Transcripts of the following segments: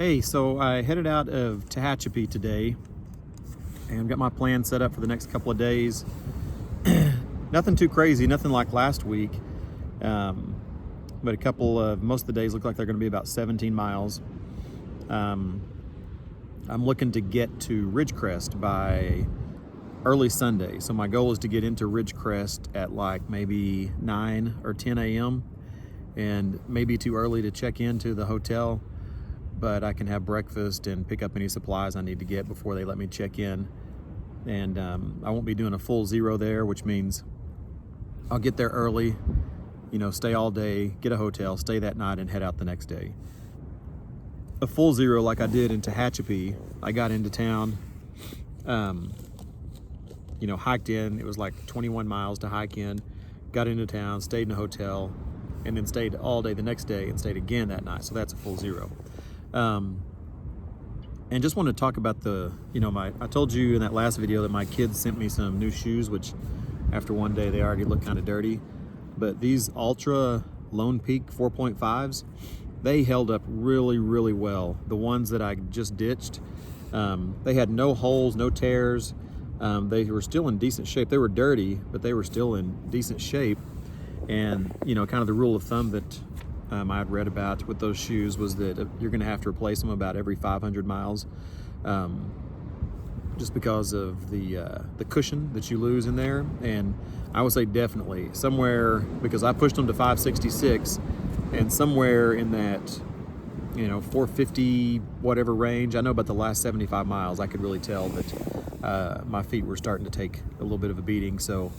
Hey, so I headed out of Tehachapi today and got my plan set up for the next couple of days. Nothing too crazy, nothing like last week, but most of the days look like they're going to be about 17 miles. I'm looking to get to Ridgecrest by early Sunday. So my goal is to get into Ridgecrest at like maybe 9 or 10 a.m. and maybe too early to check into the hotel, but I can have breakfast and pick up any supplies I need to get before they let me check in. And I won't be doing a full zero there, which means I'll get there early, stay all day, get a hotel, stay that night, and head out the next day. A full zero like I did in Tehachapi, I got into town, hiked in. It was like 21 miles to hike in, got into town, stayed in a hotel, and then stayed all day the next day and stayed again that night. So that's a full zero. And just want to talk about I told you in that last video that my kids sent me some new shoes, which after one day they already look kind of dirty, but these Ultra Lone Peak 4.5s, they held up really, really well. The ones that I just ditched, they had no holes, no tears. They were still in decent shape. They were dirty, but they were still in decent shape. And, kind of the rule of thumb that I had read about with those shoes was that you're going to have to replace them about every 500 miles, just because of the cushion that you lose in there. And I would say definitely somewhere, because I pushed them to 566, and somewhere in that 450 whatever range, I know about the last 75 miles, I could really tell that my feet were starting to take a little bit of a beating. So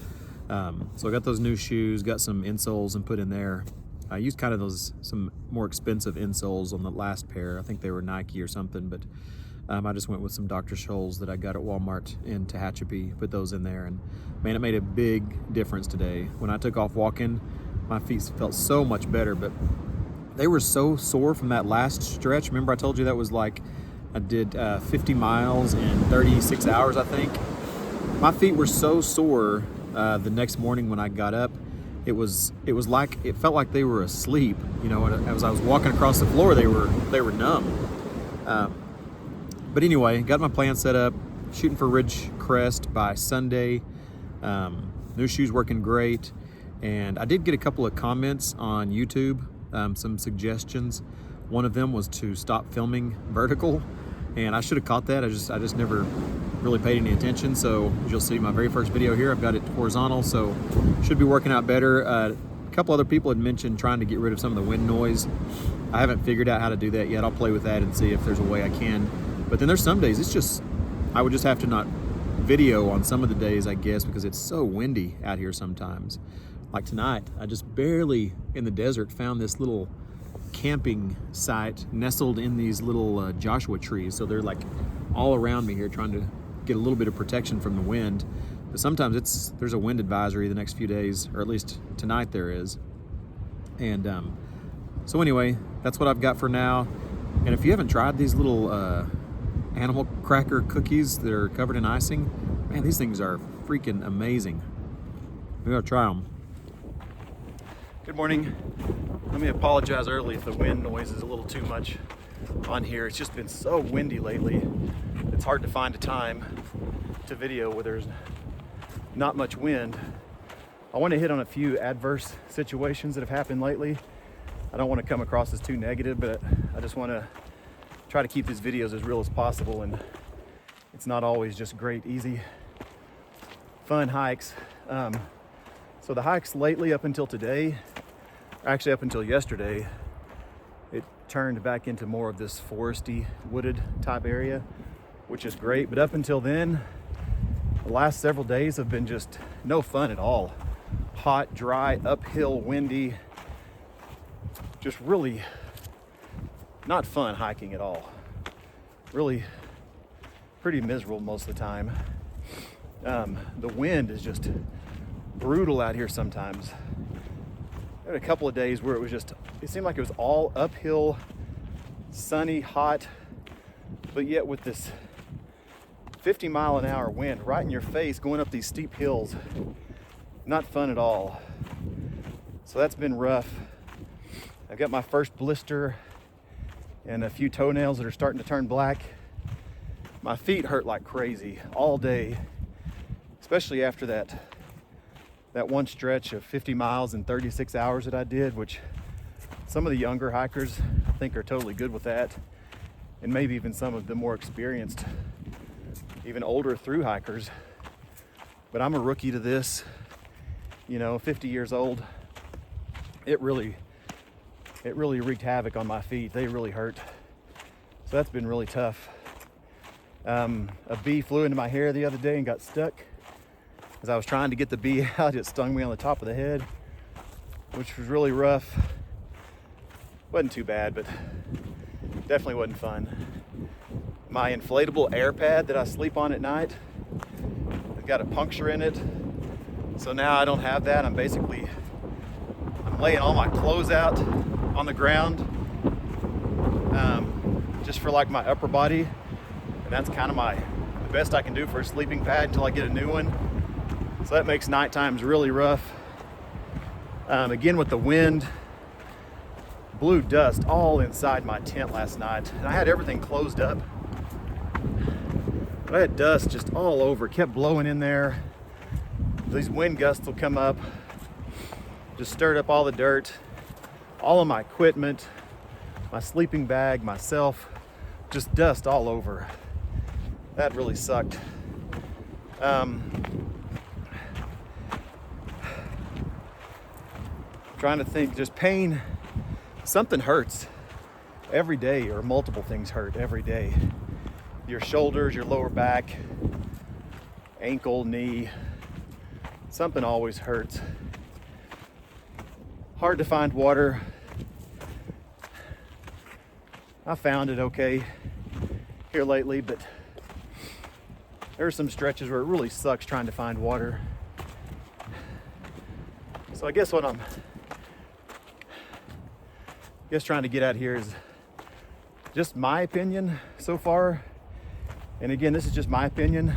I got those new shoes, got some insoles and put in there. I used kind of some more expensive insoles on the last pair. I think they were Nike or something, but I just went with some Dr. Scholl's that I got at Walmart in Tehachapi, put those in there, and man, it made a big difference today. When I took off walking, my feet felt so much better, but they were so sore from that last stretch. Remember I told you that was like, I did 50 miles in 36 hours, I think. My feet were so sore the next morning when I got up. It felt like they were asleep. As I was walking across the floor, they were numb. But anyway, got my plan set up, shooting for Ridgecrest by Sunday. New shoes working great. And I did get a couple of comments on YouTube, some suggestions. One of them was to stop filming vertical, and I should have caught that. I just never really paid any attention. So as you'll see, my very first video here, I've got it horizontal, so should be working out better. A couple other people had mentioned trying to get rid of some of the wind noise. I haven't figured out how to do that yet. I'll play with that and see if there's a way I can. But then there's some days I would just have to not video on some of the days, I guess, because it's so windy out here sometimes. Like tonight, I just barely in the desert found this little camping site nestled in these little Joshua trees. So they're like all around me here, trying to get a little bit of protection from the wind. But sometimes there's a wind advisory the next few days, or at least tonight there is. And so anyway, that's what I've got for now. And if you haven't tried these little animal cracker cookies that are covered in icing, man, these things are freaking amazing. We gotta try them. Good morning. Let me apologize early if the wind noise is a little too much on here. It's just been so windy lately. It's hard to find a time to video where there's not much wind. I want to hit on a few adverse situations that have happened lately. I don't want to come across as too negative, but I just want to try to keep these videos as real as possible, and it's not always just great, easy, fun hikes. So the hikes lately up until today, actually up until yesterday, it turned back into more of this foresty, wooded type area, which is great. But up until then, the last several days have been just no fun at all. Hot, dry, uphill, windy, just really not fun hiking at all. Really pretty miserable most of the time. The wind is just brutal out here sometimes. I had a couple of days where it seemed like it was all uphill, sunny, hot, but yet with this 50-mile-an-hour wind right in your face going up these steep hills. Not fun at all. So that's been rough. I've got my first blister and a few toenails that are starting to turn black. My feet hurt like crazy all day, especially after that one stretch of 50 miles in 36 hours that I did, which some of the younger hikers I think are totally good with that, and maybe even some of the more experienced, even older through hikers. But I'm a rookie to this, 50 years old. It really wreaked havoc on my feet. They really hurt. So that's been really tough. A bee flew into my hair the other day and got stuck. As I was trying to get the bee out, it stung me on the top of the head, which was really rough. Wasn't too bad, but definitely wasn't fun. My inflatable air pad that I sleep on at night has got a puncture in it. So now I don't have that. I'm laying all my clothes out on the ground, just for like my upper body. And that's kind of the best I can do for a sleeping pad until I get a new one. So that makes night times really rough. Again, with the wind, blew dust all inside my tent last night. And I had everything closed up, but I had dust just all over, kept blowing in there. These wind gusts will come up, just stirred up all the dirt, all of my equipment, my sleeping bag, myself, just dust all over. That really sucked. Trying to think, just pain, something hurts every day, or multiple things hurt every day. Your shoulders, your lower back, ankle, knee, something always hurts. Hard to find water. I found it okay here lately, but there's some stretches where it really sucks trying to find water. So I guess what I'm trying to get at here is just my opinion so far. And again, this is just my opinion.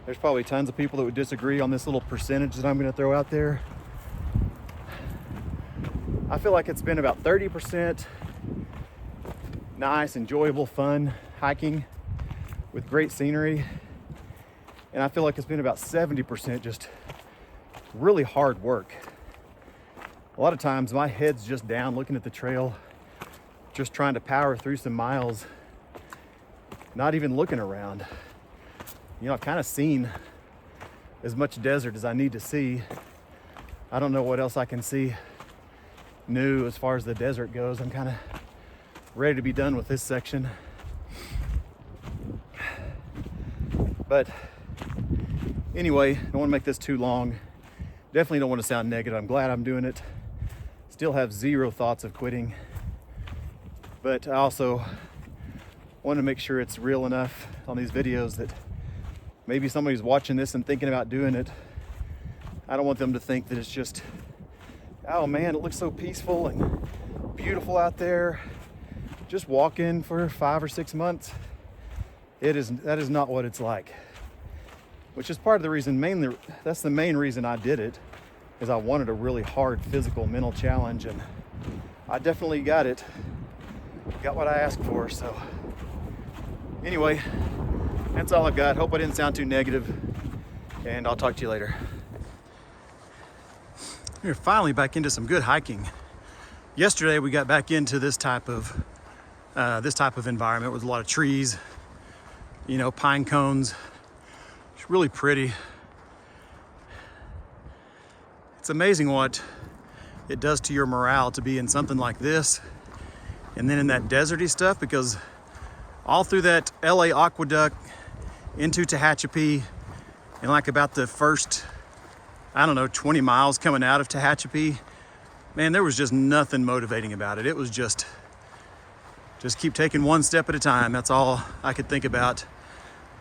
There's probably tons of people that would disagree on this little percentage that I'm going to throw out there. I feel like it's been about 30% nice, enjoyable, fun hiking with great scenery. And I feel like it's been about 70% just really hard work. A lot of times my head's just down looking at the trail, just trying to power through some miles, not even looking around. I've kind of seen as much desert as I need to see. I don't know what else I can see new as far as the desert goes. I'm kind of ready to be done with this section. But anyway, don't want to make this too long. Definitely don't want to sound negative. I'm glad I'm doing it. Still have zero thoughts of quitting. But I also want to make sure it's real enough on these videos that maybe somebody's watching this and thinking about doing it. I don't want them to think that it's just, oh man, it looks so peaceful and beautiful out there. Just walking for 5 or 6 months. That is not what it's like. Which is part of the reason, that's the main reason I did it, is I wanted a really hard physical, mental challenge, and I definitely got it. Got what I asked for, so. Anyway, that's all I've got. Hope I didn't sound too negative, and I'll talk to you later. We're finally back into some good hiking. Yesterday we got back into this type of environment with a lot of trees, pine cones. It's really pretty. It's amazing what it does to your morale to be in something like this and then in that deserty stuff, because all through that LA aqueduct into Tehachapi, and like about the first, 20 miles coming out of Tehachapi, man, there was just nothing motivating about it. It was just keep taking one step at a time. That's all I could think about.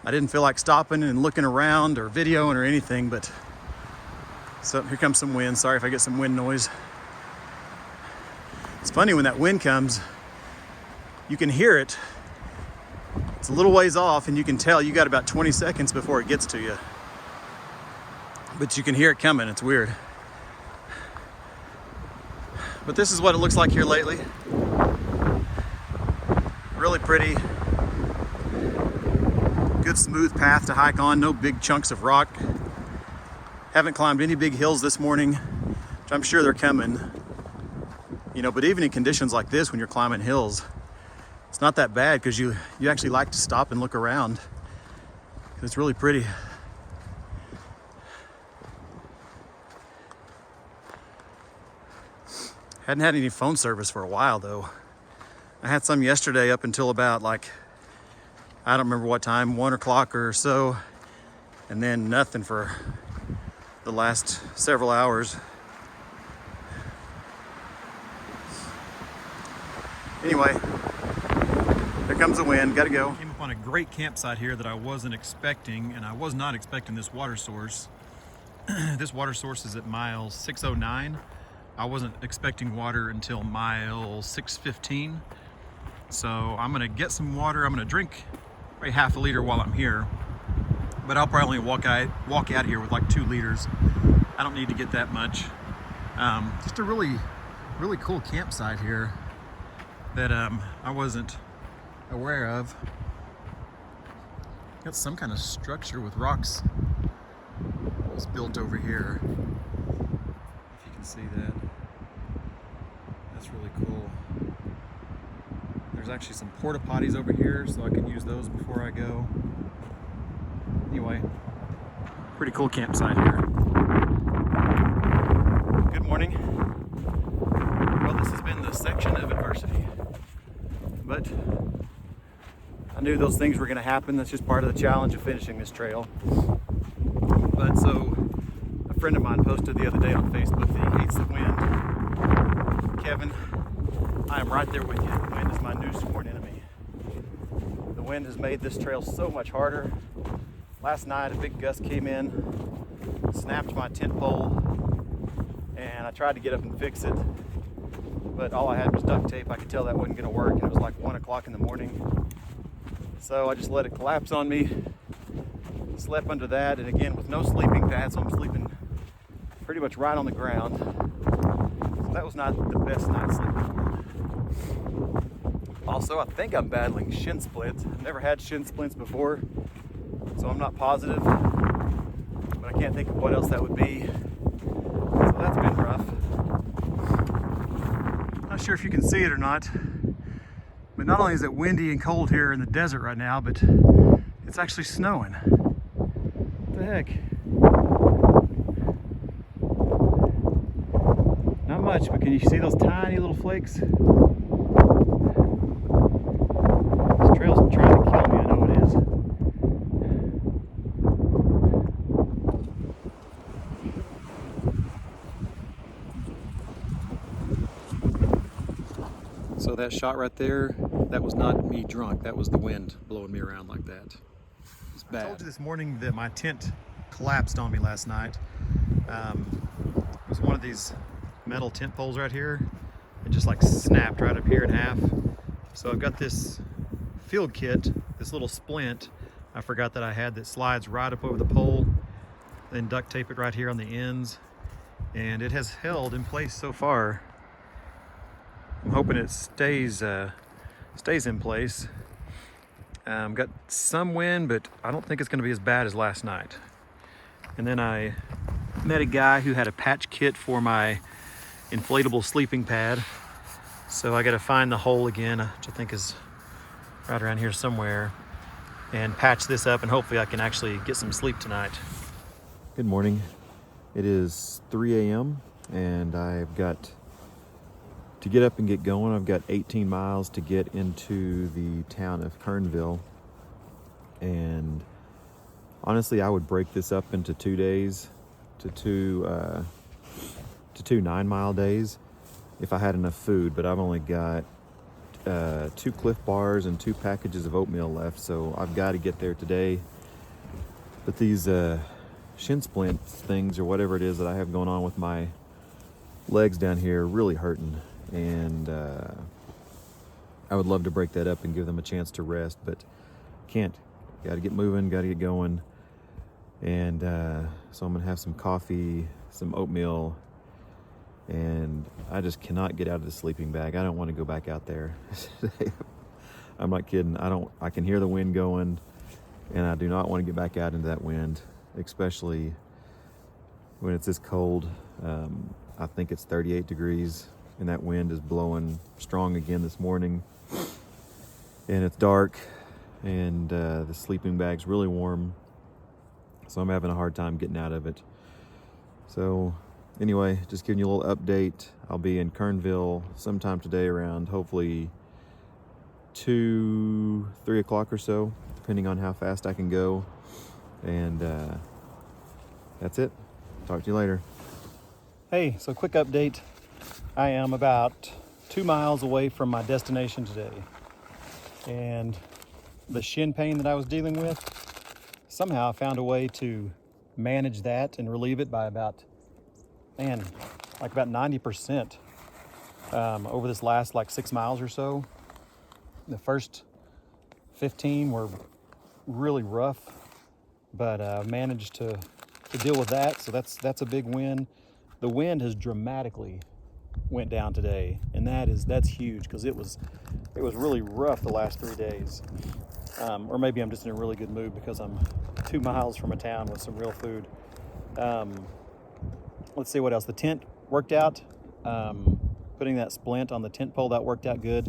I didn't feel like stopping and looking around or videoing or anything, but so here comes some wind. Sorry if I get some wind noise. It's funny when that wind comes, you can hear it. It's a little ways off and you can tell you got about 20 seconds before it gets to you. But you can hear it coming. It's weird. But this is what it looks like here lately. Really pretty. Good smooth path to hike on, no big chunks of rock. Haven't climbed any big hills this morning, which I'm sure they're coming. You know, but even in conditions like this, when you're climbing hills, it's not that bad because you actually like to stop and look around. It's really pretty. Hadn't had any phone service for a while though. I had some yesterday up until about like, I don't remember what time, 1 o'clock or so, and then nothing for the last several hours. Anyway, here comes the wind, gotta go. Came upon a great campsite here that I wasn't expecting, and I was not expecting this water source. This water source is at mile 609. I wasn't expecting water until mile 615. So I'm gonna get some water. I'm gonna drink probably half a liter while I'm here, but I'll probably only walk out here with like 2 liters. I don't need to get that much. Just a really cool campsite here that I wasn't aware of. Got some kind of structure with rocks. It's built over here. If you can see that. That's really cool. There's actually some porta potties over here, so I can use those before I go. Anyway, pretty cool campsite here. Good morning. Well, this has been the section of adversity, but I knew those things were going to happen. That's just part of the challenge of finishing this trail. But so, a friend of mine posted the other day on Facebook that he hates the wind. Kevin, I am right there with you. The wind is my new sworn enemy. The wind has made this trail so much harder. Last night a big gust came in, snapped my tent pole, and I tried to get up and fix it, but all I had was duct tape. I could tell that wasn't going to work, and it was like 1 o'clock in the morning. So I just let it collapse on me, slept under that, and again with no sleeping pad, so I'm sleeping pretty much right on the ground. So that was not the best night's sleep in the world. Also, I think I'm battling shin splints. I've never had shin splints before, so I'm not positive, but I can't think of what else that would be. So that's been rough. Not sure if you can see it or not, but not only is it windy and cold here in the desert right now, but it's actually snowing. What the heck? Not much, but can you see those tiny little flakes? This trail's trying to kill me, I know it is. So that shot right there, that was not me drunk. That was the wind blowing me around like that. It's bad. I told you this morning that my tent collapsed on me last night. It was one of these metal tent poles right here. It just like snapped right up here in half. So I've got this field kit, this little splint I forgot that I had that slides right up over the pole. Then duct tape it right here on the ends. And it has held in place so far. I'm hoping it stays in place. Got some wind, but I don't think it's going to be as bad as last night. And then I met a guy who had a patch kit for my inflatable sleeping pad. So I got to find the hole again, which I think is right around here somewhere, and patch this up, and hopefully I can actually get some sleep tonight. Good morning. It is 3 a.m. and I've got to get up and get going. I've got 18 miles to get into the town of Kernville, and honestly I would break this up into 2 days to two 9-mile days if I had enough food, but I've only got 2 Cliff Bars and 2 packages of oatmeal left, so I've got to get there today. But these shin splint things or whatever it is that I have going on with my legs down here are really hurting, and I would love to break that up and give them a chance to rest, but can't. Got to get moving, got to get going. And so I'm gonna have some coffee, some oatmeal, and I just cannot get out of the sleeping bag. I don't want to go back out there. I'm not kidding. I can hear the wind going, and I do not want to get back out into that wind, especially when it's this cold. I think it's 38 degrees, and that wind is blowing strong again this morning. And it's dark, and the sleeping bag's really warm, so I'm having a hard time getting out of it. So anyway, just giving you a little update. I'll be in Kernville sometime today around hopefully 2-3 o'clock or so, depending on how fast I can go. And that's it. Talk to you later. Hey, so quick update. I am about 2 miles away from my destination today. And the shin pain that I was dealing with, somehow I found a way to manage that and relieve it by about 90% over this last 6 miles or so. The first 15 were really rough, but managed to deal with that. So that's a big win. The wind has dramatically went down today, and that's huge because it was really rough the last 3 days. Or maybe I'm just in a really good mood because I'm 2 miles from a town with some real food. Let's see what else. The tent worked out. Putting that splint on the tent pole, that worked out good.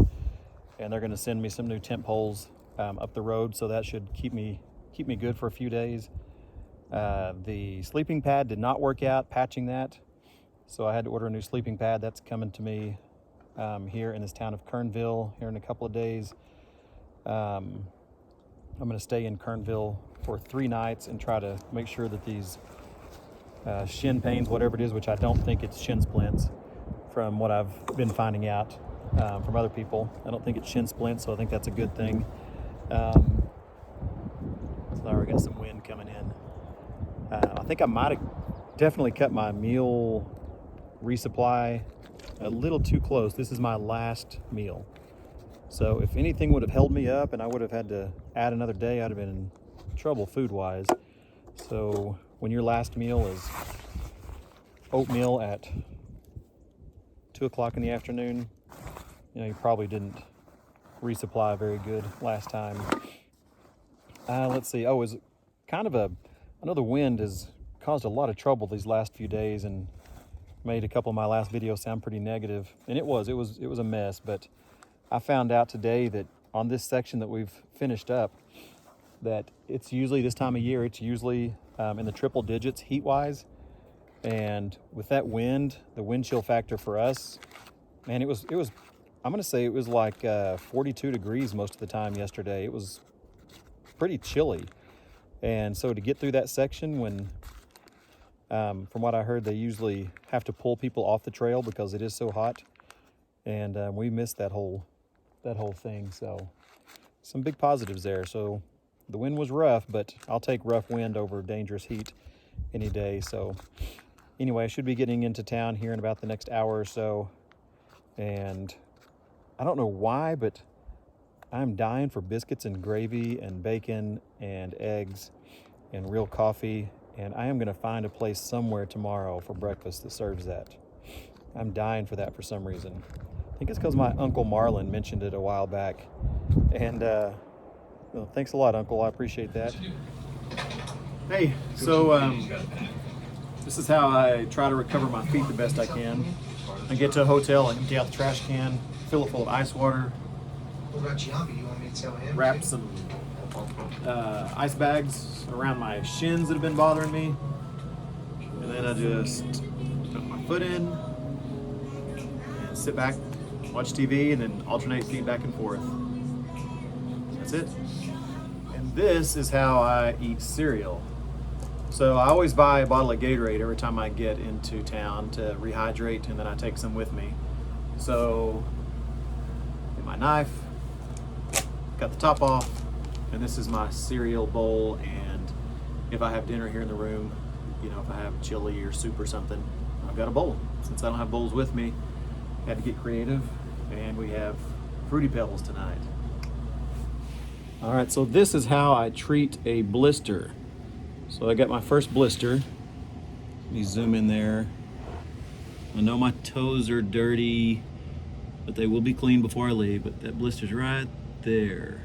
And they're going to send me some new tent poles up the road, so that should keep me good for a few days. The sleeping pad did not work out, patching that. So I had to order a new sleeping pad. That's coming to me here in this town of Kernville here in a couple of days. I'm going to stay in Kernville for 3 nights and try to make sure that these shin pains, whatever it is, which I don't think it's shin splints from what I've been finding out from other people. I don't think it's shin splints, so I think that's a good thing. So I already got some wind coming in. I think I might have definitely cut my meal resupply a little too close. This is my last meal. So if anything would have held me up and I would have had to add another day, I'd have been in trouble food-wise. So when your last meal is oatmeal at 2 o'clock in the afternoon, you probably didn't resupply very good last time. Let's see. Oh, is kind of I know the wind has caused a lot of trouble these last few days and made a couple of my last videos sound pretty negative. And it was a mess, but I found out today that on this section that we've finished up, that it's usually this time of year, it's usually in the triple digits heat-wise. And with that wind, the wind chill factor for us, man, it was I'm gonna say it was 42 degrees most of the time yesterday. It was pretty chilly. And so to get through that section when, from what I heard, they usually have to pull people off the trail because it is so hot. And we missed that whole thing. So some big positives there. So the wind was rough, but I'll take rough wind over dangerous heat any day. So anyway, I should be getting into town here in about the next hour or so. And I don't know why, but I'm dying for biscuits and gravy and bacon and eggs and real coffee. And I am going to find a place somewhere tomorrow for breakfast that serves that. I'm dying for that for some reason. I think it's because my Uncle Marlon mentioned it a while back. And well, thanks a lot, Uncle. I appreciate that. Hey, so this is how I try to recover my feet the best I can. I get to a hotel, I empty out the trash can, fill it full of ice water, wrap some ice bags around my shins that have been bothering me, and then I just put my foot in and sit back, watch TV, and then alternate feet back and forth. That's it. And this is how I eat cereal. So I always buy a bottle of Gatorade every time I get into town to rehydrate, and then I take some with me. So get my knife, cut the top off, and this is my cereal bowl. And if I have dinner here in the room, if I have chili or soup or something, I've got a bowl. Since I don't have bowls with me, I had to get creative, and we have Fruity Pebbles tonight. All right, so this is how I treat a blister. So I got my first blister. Let me zoom in there. I know my toes are dirty, but they will be clean before I leave. But that blister's right there.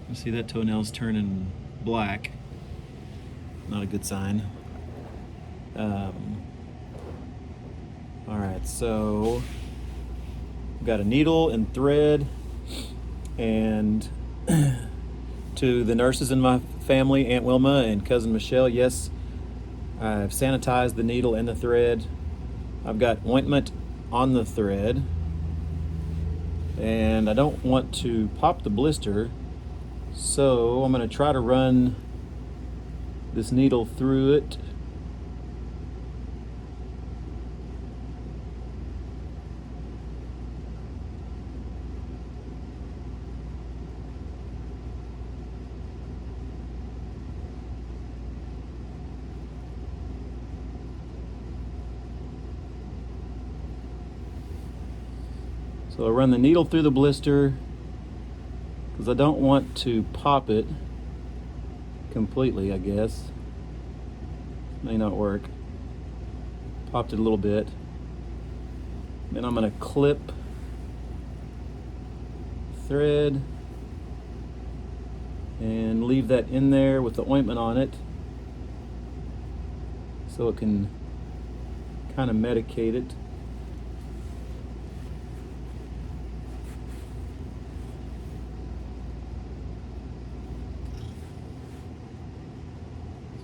You see that toenail's turning black. Not a good sign. All right, so we've got a needle and thread, and to the nurses in my family, Aunt Wilma and Cousin Michelle, yes, I've sanitized the needle and the thread. I've got ointment on the thread, and I don't want to pop the blister, so I'm going to try to run this needle through it. So I run the needle through the blister because I don't want to pop it completely, I guess. May not work. Popped it a little bit. Then I'm going to clip thread and leave that in there with the ointment on it so it can kind of medicate it.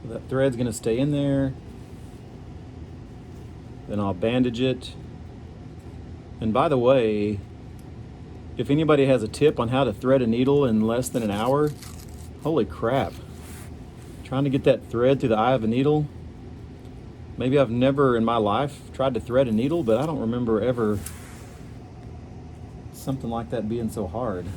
So that thread's going to stay in there. Then I'll bandage it. And by the way, if anybody has a tip on how to thread a needle in less than an hour, holy crap. Trying to get that thread through the eye of a needle. Maybe I've never in my life tried to thread a needle, but I don't remember ever something like that being so hard.